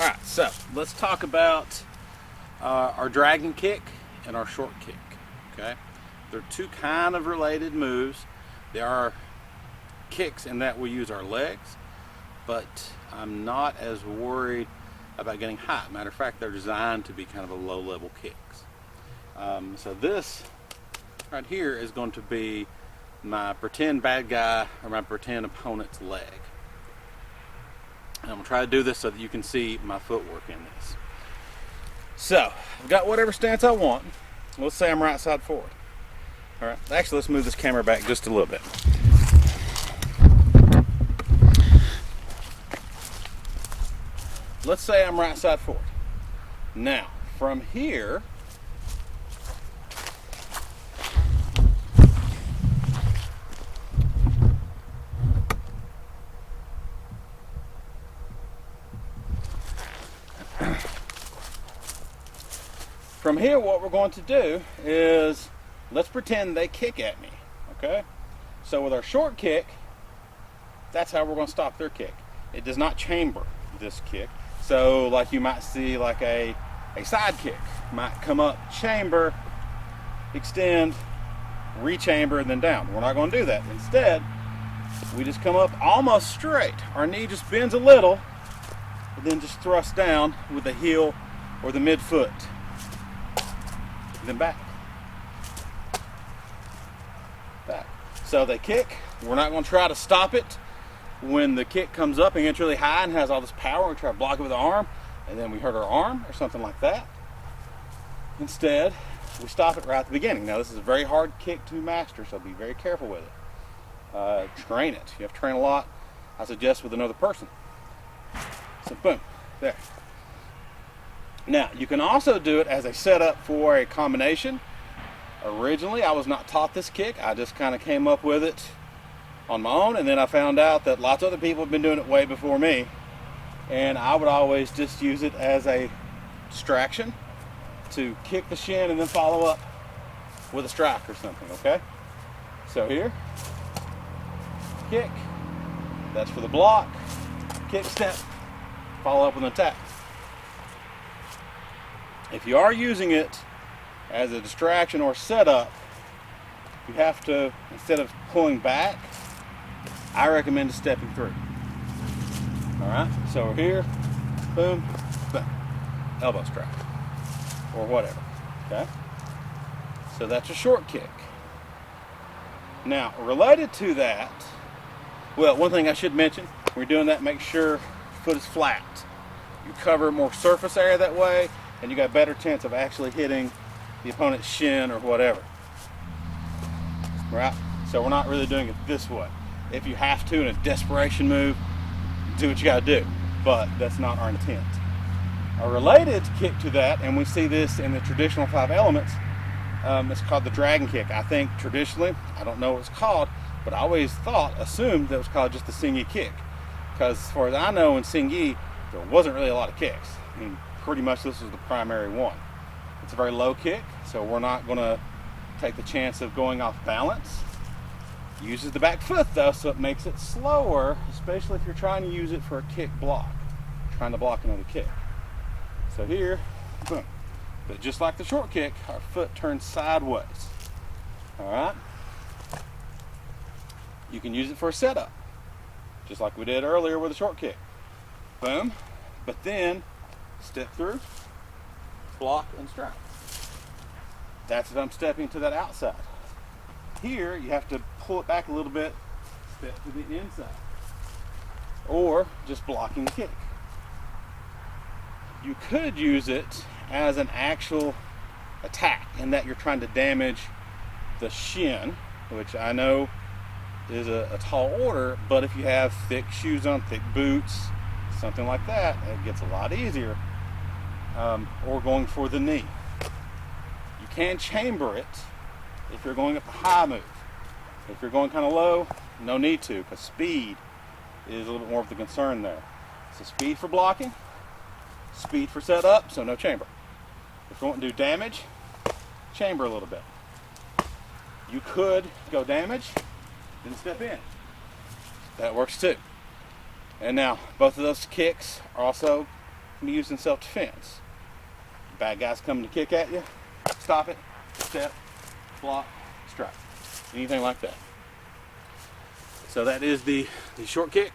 Alright, so let's talk about our dragon kick and our short kick. Okay, they're two kind of related moves. They are kicks in that we use our legs, but I'm not as worried about getting high. Matter of fact, they're designed to be kind of a low level kicks. So this right here is going to be my pretend bad guy or my pretend opponent's leg. And I'm going to try to do this so that you can see my footwork in this. So, I've got whatever stance I want. Let's say I'm right side forward. Alright, actually let's move this camera back just a little bit. Let's say I'm right side forward. Now, from here, what we're going to do is, let's pretend they kick at me, okay? So with our short kick, that's how we're going to stop their kick. It does not chamber this kick. So like you might see like a side kick. Might come up, chamber, extend, rechamber, and then down. We're not going to do that. Instead, we just come up almost straight. Our knee just bends a little, and then just thrust down with the heel or the midfoot. Then back. Back. So they kick. We're not going to try to stop it when the kick comes up and gets really high and has all this power. We try to block it with the arm, and then we hurt our arm or something like that. Instead, we stop it right at the beginning. Now, this is a very hard kick to master, so be very careful with it. Train it. You have to train a lot. I suggest with another person. So, boom. There. Now, you can also do it as a setup for a combination. Originally, I was not taught this kick. I just kind of came up with it on my own, and then I found out that lots of other people have been doing it way before me. And I would always just use it as a distraction to kick the shin and then follow up with a strike or something, okay? So here, kick. That's for the block. Kick, step, follow up with an attack. If you are using it as a distraction or setup, you have to, instead of pulling back, I recommend stepping through. Alright, so we're here, boom, boom, elbow strike, or whatever, okay? So that's a short kick. Now, related to that, well, one thing I should mention, when you're doing that, make sure foot is flat. You cover more surface area that way, and you got a better chance of actually hitting the opponent's shin or whatever. Right? So we're not really doing it this way. If you have to in a desperation move, do what you got to do. But that's not our intent. A related kick to that, and we see this in the traditional 5 elements, it's called the dragon kick. I think traditionally, I don't know what it's called, but I always assumed that it was called just the Xingyi kick. Because as far as I know in Xingyi, there wasn't really a lot of kicks. I mean, pretty much this is the primary one. It's a very low kick, so we're not going to take the chance of going off balance. Uses the back foot though, so it makes it slower, especially if you're trying to use it for a kick block, trying to block another kick. So here, boom. But just like the short kick, our foot turns sideways. Alright? You can use it for a setup, just like we did earlier with the short kick. Boom. But then step through, block, and strike. That's if I'm stepping to that outside. Here, you have to pull it back a little bit, step to the inside. Or just blocking the kick. You could use it as an actual attack in that you're trying to damage the shin, which I know is a tall order, but if you have thick shoes on, thick boots, something like that, it gets a lot easier. Or going for the knee. You can chamber it if you're going up a high move. If you're going kind of low, no need to, because speed is a little bit more of the concern there. So speed for blocking, speed for setup, so no chamber. If you want to do damage, chamber a little bit. You could go damage, then step in. That works too. And now, both of those kicks are also can be used in self-defense. Bad guys coming to kick at you, stop it, step, block, strike. Anything like that. So that is the short kick.